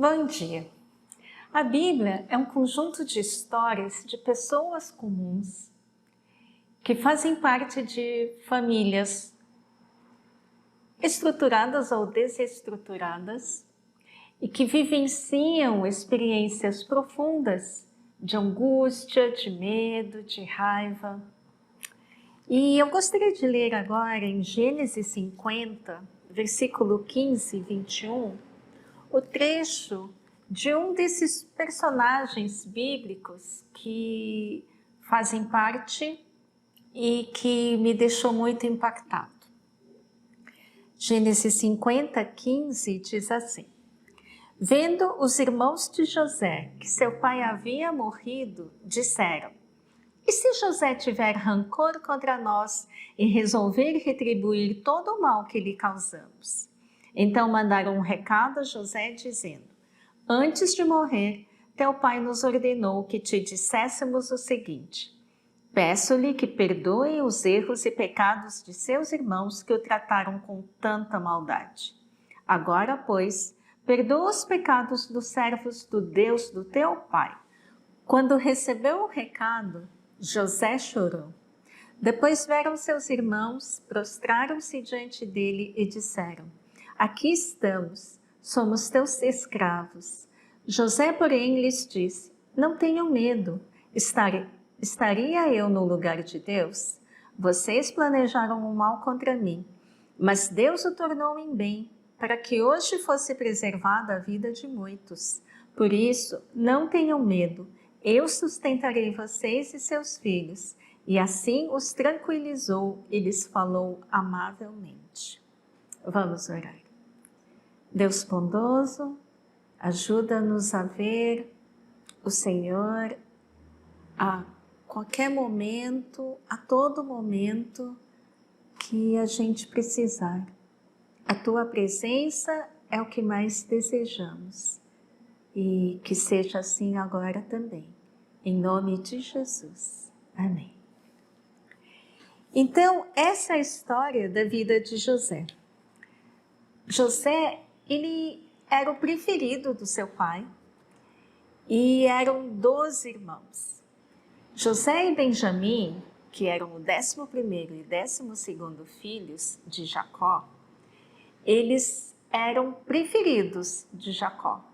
Bom dia! A Bíblia é um conjunto de histórias de pessoas comuns que fazem parte de famílias estruturadas ou desestruturadas e que vivenciam experiências profundas de angústia, de medo, de raiva. E eu gostaria de ler agora em Gênesis 50, versículo 15 e 21, o trecho de um desses personagens bíblicos que fazem parte e que me deixou muito impactado. Gênesis 50, 15 diz assim: Vendo os irmãos de José que seu pai havia morrido, disseram: E se José tiver rancor contra nós e resolver retribuir todo o mal que lhe causamos? Então mandaram um recado a José dizendo: Antes de morrer, teu pai nos ordenou que te disséssemos o seguinte: Peço-lhe que perdoe os erros e pecados de seus irmãos que o trataram com tanta maldade. Agora, pois, perdoa os pecados dos servos do Deus do teu pai. Quando recebeu o recado, José chorou. Depois vieram seus irmãos, prostraram-se diante dele e disseram: Aqui estamos, somos teus escravos. José, porém, lhes disse: Não tenham medo, estaria eu no lugar de Deus? Vocês planejaram um mal contra mim, mas Deus o tornou em bem, para que hoje fosse preservada a vida de muitos. Por isso, não tenham medo, eu sustentarei vocês e seus filhos. E assim os tranquilizou e lhes falou amavelmente. Vamos orar. Deus bondoso, ajuda-nos a ver o Senhor a qualquer momento, a todo momento que a gente precisar. A Tua presença é o que mais desejamos e que seja assim agora também. Em nome de Jesus. Amém. Então, essa é a história da vida de José. José, ele era o preferido do seu pai e eram 12 irmãos. José e Benjamim, que eram o 11º e 12º filhos de Jacó, eles eram preferidos de Jacó.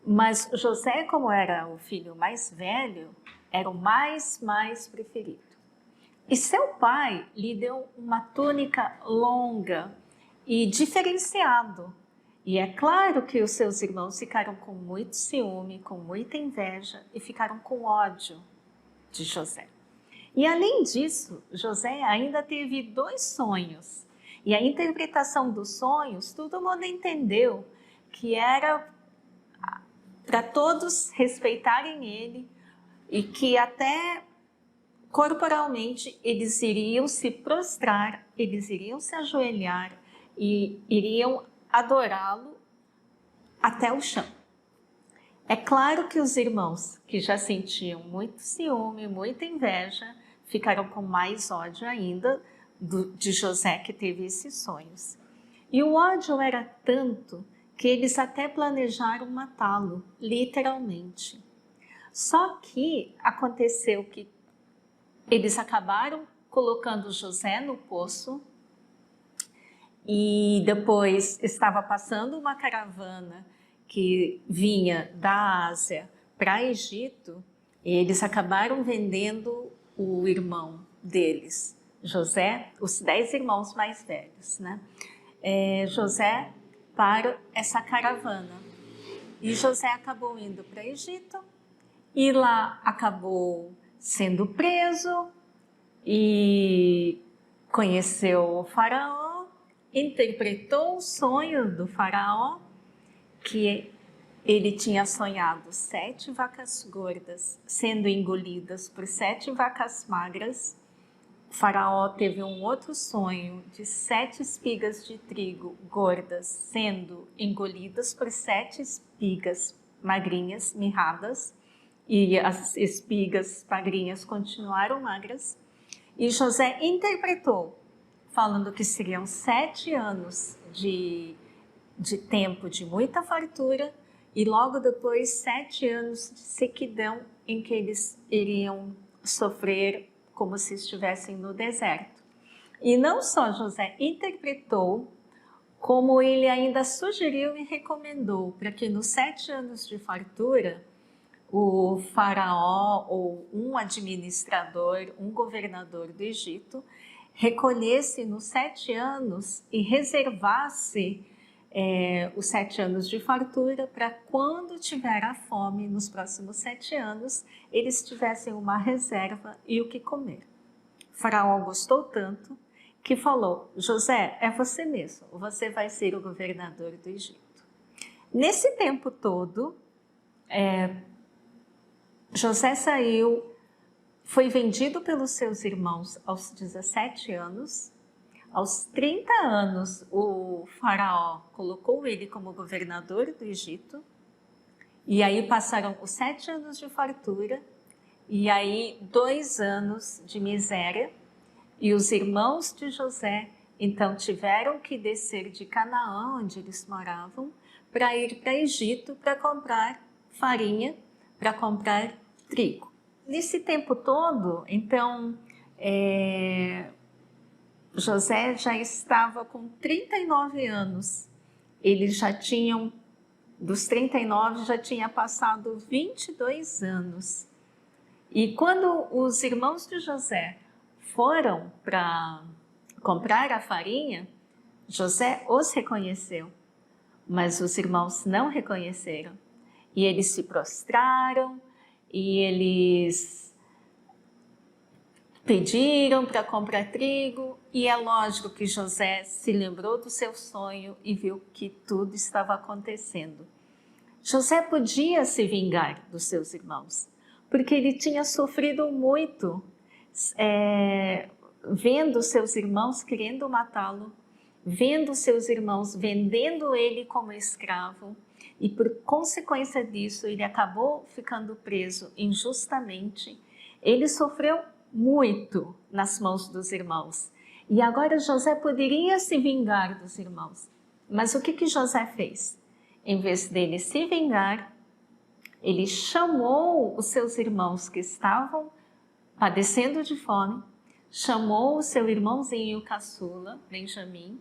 Mas José, como era o filho mais velho, era o mais preferido. E seu pai lhe deu uma túnica longa e diferenciado. E é claro que os seus irmãos ficaram com muito ciúme, com muita inveja e ficaram com ódio de José. E além disso, José ainda teve 2 sonhos. E a interpretação dos sonhos, todo mundo entendeu que era para todos respeitarem ele e que até corporalmente eles iriam se prostrar, eles iriam se ajoelhar e iriam adorá-lo até o chão. É claro que os irmãos que já sentiam muito ciúme, muita inveja, ficaram com mais ódio ainda de José, que teve esses sonhos. E o ódio era tanto que eles até planejaram matá-lo, literalmente. Só que aconteceu que eles acabaram colocando José no poço e depois estava passando uma caravana que vinha da Ásia para Egito e eles acabaram vendendo o irmão deles, José, os 10 irmãos mais velhos, né? José para essa caravana. E José acabou indo para Egito e lá acabou sendo preso e conheceu o faraó, interpretou o sonho do faraó, que ele tinha sonhado 7 vacas gordas sendo engolidas por 7 vacas magras. O faraó teve um outro sonho de 7 espigas de trigo gordas sendo engolidas por 7 espigas magrinhas, mirradas, e as espigas magrinhas continuaram magras. E José interpretou, falando que seriam 7 anos de tempo de muita fartura e logo depois 7 anos de sequidão em que eles iriam sofrer como se estivessem no deserto. E não só José interpretou, como ele ainda sugeriu e recomendou para que nos 7 anos de fartura, o faraó ou um administrador, um governador do Egito, recolhesse nos 7 anos e reservasse os 7 anos de fartura para quando tiver a fome nos próximos 7 anos, eles tivessem uma reserva e o que comer. O faraó gostou tanto que falou: José, é você mesmo, você vai ser o governador do Egito. Nesse tempo todo, José saiu, foi vendido pelos seus irmãos aos 17 anos. Aos 30 anos, o faraó colocou ele como governador do Egito. E aí passaram os 7 anos de fartura, e aí 2 anos de miséria. E os irmãos de José, então, tiveram que descer de Canaã, onde eles moravam, para ir para Egito para comprar farinha, para comprar trigo. Nesse tempo todo, então, José já estava com 39 anos. Eles já tinham, dos 39, já tinha passado 22 anos. E quando os irmãos de José foram para comprar a farinha, José os reconheceu, mas os irmãos não reconheceram. E eles se prostraram e eles pediram para comprar trigo, e é lógico que José se lembrou do seu sonho e viu que tudo estava acontecendo. José podia se vingar dos seus irmãos, porque ele tinha sofrido muito, vendo seus irmãos querendo matá-lo, vendo seus irmãos vendendo ele como escravo, e por consequência disso ele acabou ficando preso injustamente. Ele sofreu muito nas mãos dos irmãos. E agora José poderia se vingar dos irmãos. Mas o que José fez? Em vez dele se vingar, ele chamou os seus irmãos que estavam padecendo de fome, chamou o seu irmãozinho caçula, Benjamim,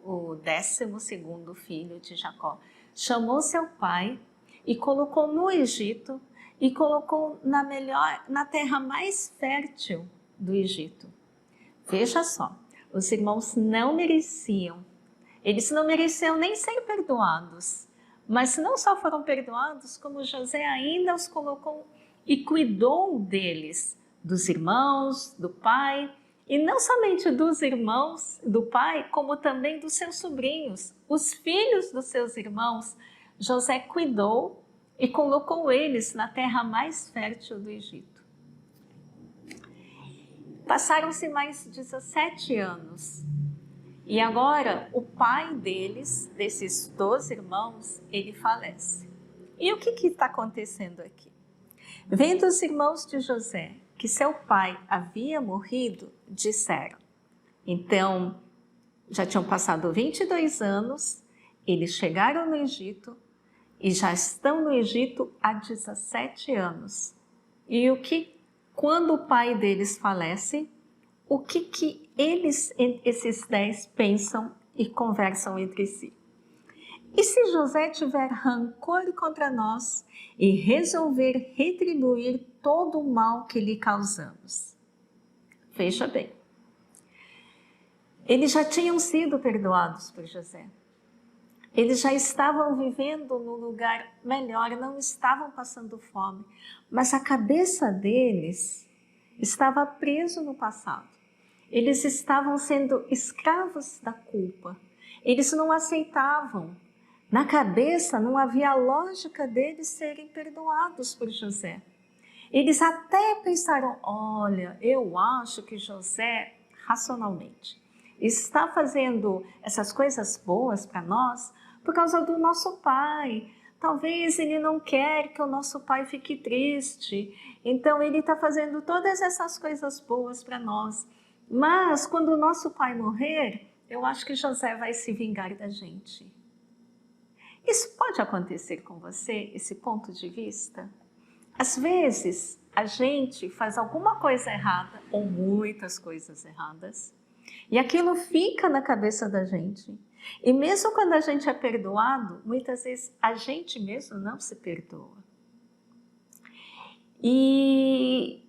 o 12º filho de Jacó, chamou seu pai e colocou no Egito, e colocou na terra mais fértil do Egito. Veja só, os irmãos não mereciam, eles não mereciam nem ser perdoados, mas não só foram perdoados, como José ainda os colocou e cuidou deles, dos irmãos, do pai, e não somente dos irmãos, do pai, como também dos seus sobrinhos, os filhos dos seus irmãos. José cuidou e colocou eles na terra mais fértil do Egito. Passaram-se mais 17 anos e agora o pai deles, desses 12 irmãos, ele falece. E o que está acontecendo aqui? Vendo os irmãos de José que seu pai havia morrido, disseram. Então, já tinham passado 22 anos, eles chegaram no Egito, e já estão no Egito há 17 anos. E quando o pai deles falece, o que eles, esses 10, pensam e conversam entre si? E se José tiver rancor contra nós e resolver retribuir todo o mal que lhe causamos? Veja bem, eles já tinham sido perdoados por José. Eles já estavam vivendo num lugar melhor, não estavam passando fome, mas a cabeça deles estava preso no passado. Eles estavam sendo escravos da culpa. Eles não aceitavam. Na cabeça não havia lógica deles serem perdoados por José. Eles até pensaram: olha, eu acho que José, racionalmente, está fazendo essas coisas boas para nós por causa do nosso pai. Talvez ele não quer que o nosso pai fique triste, então ele está fazendo todas essas coisas boas para nós. Mas quando o nosso pai morrer, eu acho que José vai se vingar da gente. Isso pode acontecer com você, esse ponto de vista? Às vezes, a gente faz alguma coisa errada, ou muitas coisas erradas, e aquilo fica na cabeça da gente. E mesmo quando a gente é perdoado, muitas vezes a gente mesmo não se perdoa. E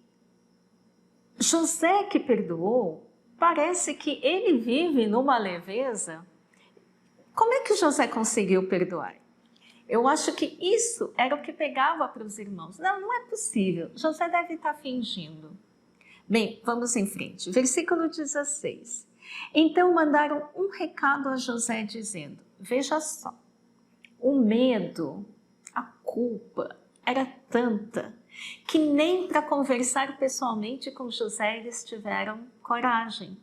José, que perdoou, parece que ele vive numa leveza. Como é que José conseguiu perdoar? Eu acho que isso era o que pegava para os irmãos. Não, não é possível. José deve estar fingindo. Bem, vamos em frente. Versículo 16. Então mandaram um recado a José dizendo: veja só, o medo, a culpa era tanta que nem para conversar pessoalmente com José eles tiveram coragem.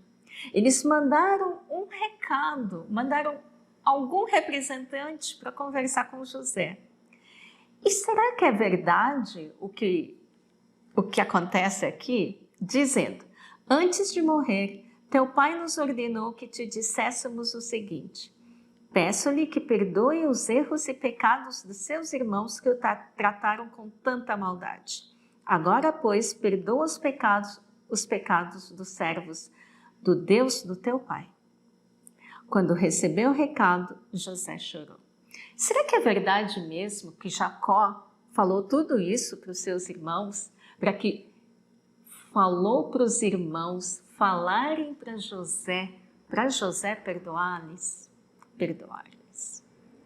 Eles mandaram um recado, mandaram algum representante para conversar com José. E será que é verdade o que acontece aqui? Dizendo: antes de morrer, teu pai nos ordenou que te disséssemos o seguinte: peço-lhe que perdoe os erros e pecados dos seus irmãos que o trataram com tanta maldade. Agora, pois, perdoa os pecados dos servos do Deus do teu pai. Quando recebeu o recado, José chorou. Será que é verdade mesmo que Jacó falou tudo isso para os seus irmãos? Falou para os irmãos falarem para José perdoar-lhes?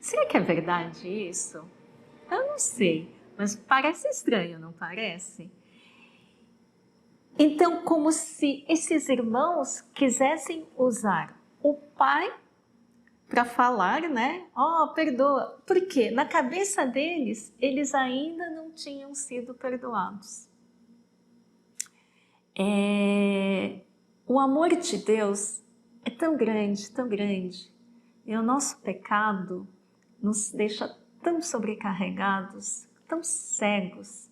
Será que é verdade isso? Eu não sei, mas parece estranho, não parece? Então, como se esses irmãos quisessem usar o pai para falar, né? Perdoa. Por quê? Na cabeça deles, eles ainda não tinham sido perdoados. O amor de Deus é tão grande, e o nosso pecado nos deixa tão sobrecarregados, tão cegos,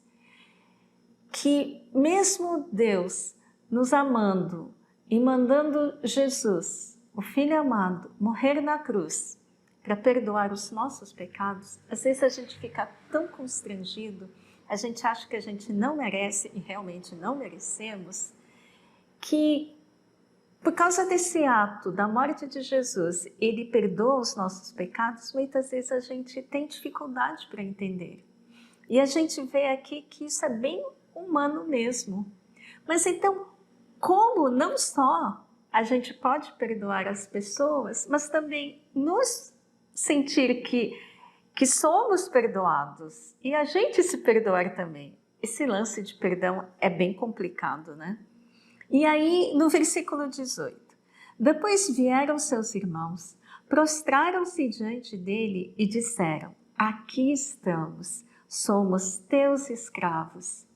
que mesmo Deus nos amando e mandando Jesus, o Filho amado, morrer na cruz para perdoar os nossos pecados, às vezes a gente fica tão constrangido, a gente acha que a gente não merece e realmente não merecemos, que por causa desse ato da morte de Jesus, ele perdoa os nossos pecados, muitas vezes a gente tem dificuldade para entender. E a gente vê aqui que isso é bem humano mesmo. Mas então, como não só a gente pode perdoar as pessoas, mas também nos sentir que somos perdoados e a gente se perdoar também. Esse lance de perdão é bem complicado, né? E aí, no versículo 18, depois vieram seus irmãos, prostraram-se diante dele e disseram: aqui estamos, somos teus escravos.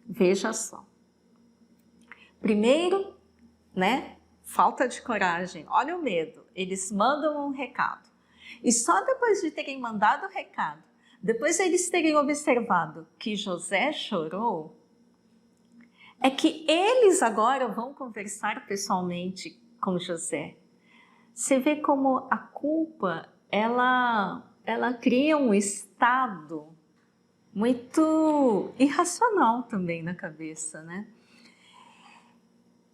Veja só. Primeiro, né? Falta de coragem, olha o medo. Eles mandam um recado. E só depois de terem mandado o recado, depois de eles terem observado que José chorou, é que eles agora vão conversar pessoalmente com José. Você vê como a culpa, ela cria um estado muito irracional também na cabeça, né?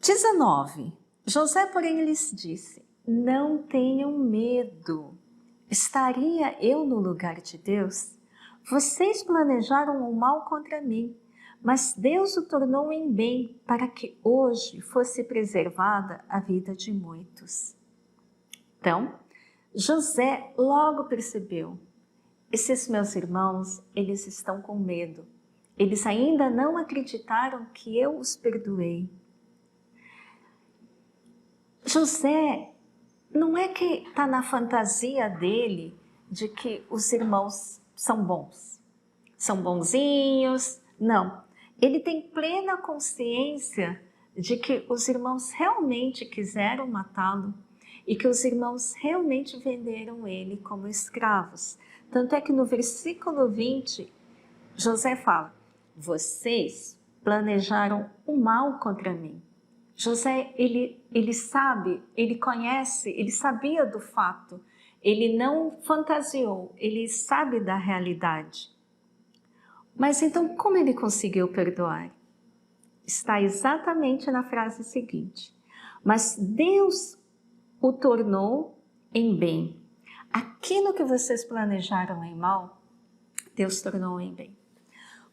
19. José, porém, lhes disse: não tenham medo. Estaria eu no lugar de Deus? Vocês planejaram o mal contra mim, mas Deus o tornou em bem para que hoje fosse preservada a vida de muitos. Então, José logo percebeu: esses meus irmãos, eles estão com medo. Eles ainda não acreditaram que eu os perdoei. José não é que está na fantasia dele de que os irmãos são bons, são bonzinhos, não. Ele tem plena consciência de que os irmãos realmente quiseram matá-lo e que os irmãos realmente venderam ele como escravos. Tanto é que no versículo 20, José fala: vocês planejaram o mal contra mim. José, ele sabe, ele conhece, ele sabia do fato ele não fantasiou, ele sabe da realidade. Mas então como ele conseguiu perdoar? Está exatamente na frase seguinte: mas Deus o tornou em bem. Aquilo que vocês planejaram em mal, Deus tornou em bem.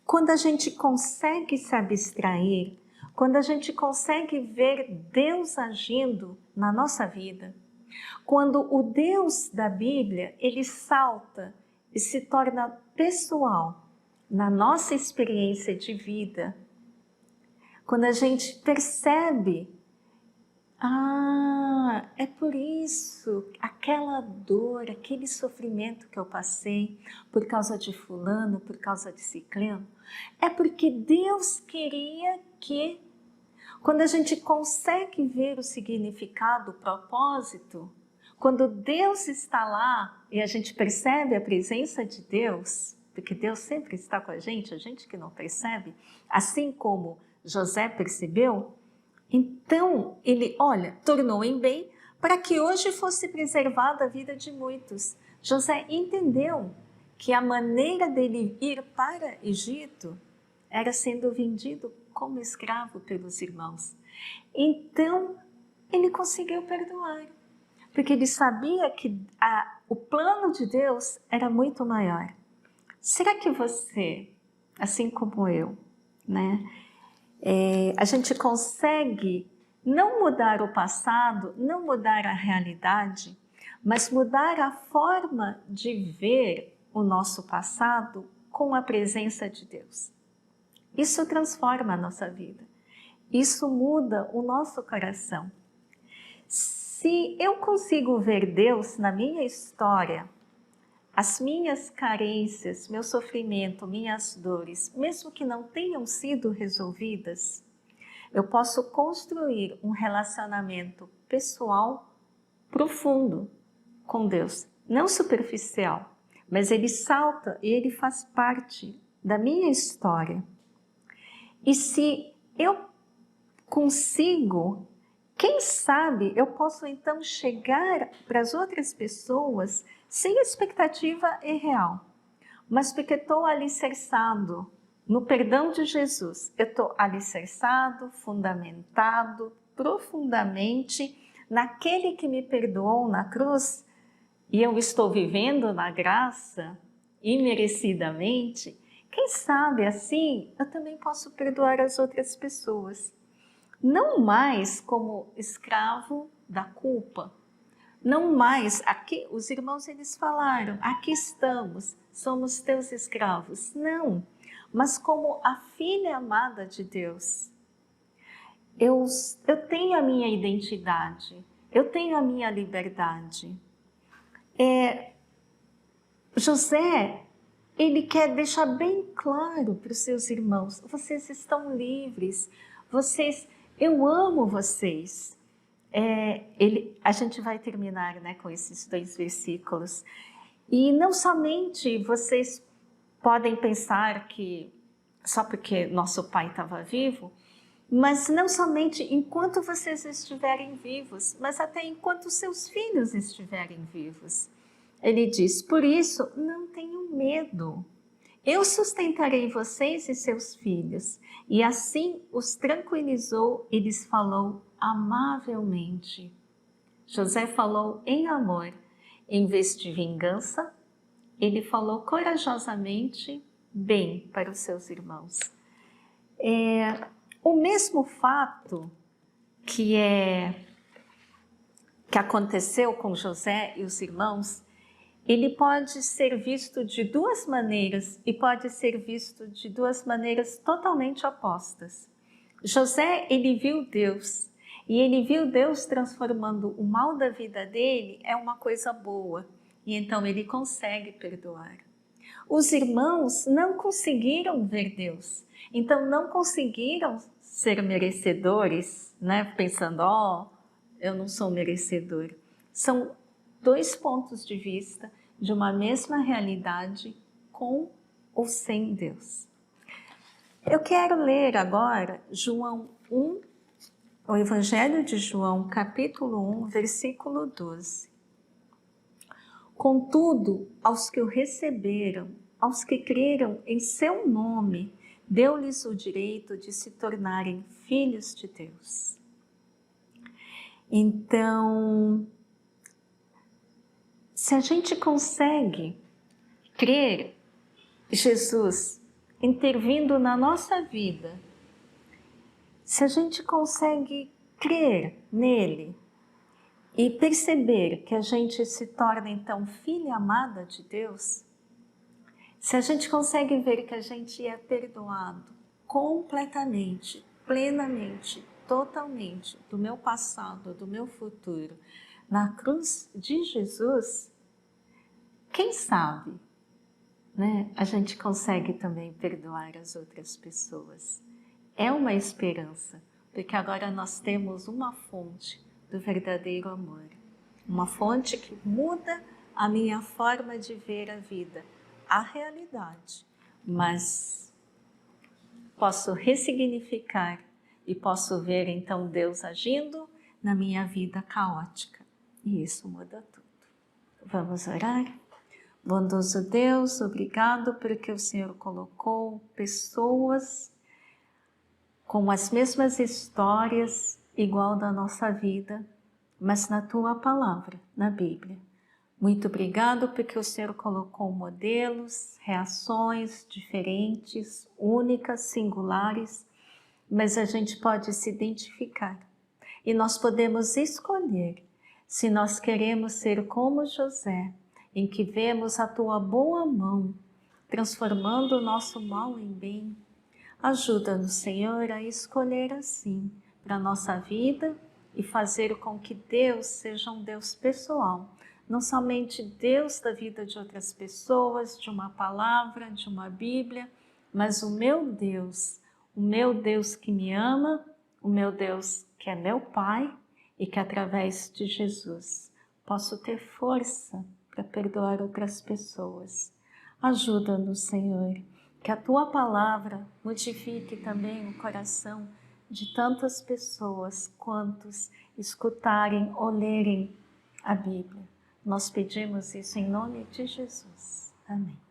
Quando a gente consegue se abstrair, quando a gente consegue ver Deus agindo na nossa vida, quando o Deus da Bíblia, ele salta e se torna pessoal na nossa experiência de vida, quando a gente percebe, é por isso, aquela dor, aquele sofrimento que eu passei por causa de fulano, por causa de ciclano, é porque Deus queria que, quando a gente consegue ver o significado, o propósito, quando Deus está lá e a gente percebe a presença de Deus, porque Deus sempre está com a gente que não percebe, assim como José percebeu, então ele, tornou em bem para que hoje fosse preservada a vida de muitos. José entendeu que a maneira dele ir para Egito era sendo vendido como escravo pelos irmãos. Então ele conseguiu perdoar, porque ele sabia que o plano de Deus era muito maior. Será que você, assim como eu, a gente consegue não mudar o passado, não mudar a realidade, mas mudar a forma de ver o nosso passado com a presença de Deus? Isso transforma a nossa vida. Isso muda o nosso coração. Se eu consigo ver Deus na minha história, as minhas carências, meu sofrimento, minhas dores, mesmo que não tenham sido resolvidas, eu posso construir um relacionamento pessoal profundo com Deus. Não superficial, mas ele salta e ele faz parte da minha história. E se eu consigo, quem sabe eu posso então chegar para as outras pessoas sem expectativa irreal, mas porque estou alicerçado no perdão de Jesus. Eu estou alicerçado, fundamentado profundamente naquele que me perdoou na cruz, e eu estou vivendo na graça imerecidamente. Quem sabe assim eu também posso perdoar as outras pessoas. Não mais como escravo da culpa. Não mais, aqui os irmãos eles falaram, aqui estamos, somos teus escravos. Não, mas como a filha amada de Deus. Eu tenho a minha identidade, eu tenho a minha liberdade. José, ele quer deixar bem claro para os seus irmãos, vocês estão livres, eu amo vocês. A gente vai terminar com esses 2 versículos. E não somente vocês podem pensar que só porque nosso pai estava vivo, mas não somente enquanto vocês estiverem vivos, mas até enquanto seus filhos estiverem vivos. Ele diz, por isso não tenham medo. Eu sustentarei vocês e seus filhos. E assim os tranquilizou e lhes falou amavelmente. José falou em amor. Em vez de vingança, ele falou corajosamente bem para os seus irmãos. O mesmo fato que aconteceu com José e os irmãos, ele pode ser visto de 2 maneiras e pode ser visto de 2 maneiras totalmente opostas. José, ele viu Deus e ele viu Deus transformando o mal da vida dele em uma coisa boa e então ele consegue perdoar. Os irmãos não conseguiram ver Deus, então não conseguiram ser merecedores, pensando, eu não sou merecedor. São 2 pontos de vista de uma mesma realidade com ou sem Deus. Eu quero ler agora João 1, o Evangelho de João, capítulo 1, versículo 12. Contudo, aos que o receberam, aos que creram em seu nome, deu-lhes o direito de se tornarem filhos de Deus. Então, se a gente consegue crer Jesus intervindo na nossa vida, se a gente consegue crer nele e perceber que a gente se torna então filha amada de Deus, se a gente consegue ver que a gente é perdoado completamente, plenamente, totalmente do meu passado, do meu futuro, na cruz de Jesus, quem sabe, né, a gente consegue também perdoar as outras pessoas. É uma esperança, porque agora nós temos uma fonte do verdadeiro amor. Uma fonte que muda a minha forma de ver a vida, a realidade. Mas posso ressignificar e posso ver então Deus agindo na minha vida caótica. E isso muda tudo. Vamos orar? Bondoso Deus, obrigado porque o Senhor colocou pessoas com as mesmas histórias, igual da nossa vida, mas na Tua Palavra, na Bíblia. Muito obrigado porque o Senhor colocou modelos, reações diferentes, únicas, singulares, mas a gente pode se identificar. E nós podemos escolher se nós queremos ser como José, em que vemos a Tua boa mão, transformando o nosso mal em bem. Ajuda-nos, Senhor, a escolher assim para a nossa vida e fazer com que Deus seja um Deus pessoal, não somente Deus da vida de outras pessoas, de uma palavra, de uma Bíblia, mas o meu Deus que me ama, o meu Deus que é meu Pai e que através de Jesus posso ter força para perdoar outras pessoas. Ajuda-nos, Senhor, que a Tua Palavra modifique também o coração de tantas pessoas quantos escutarem ou lerem a Bíblia. Nós pedimos isso em nome de Jesus. Amém.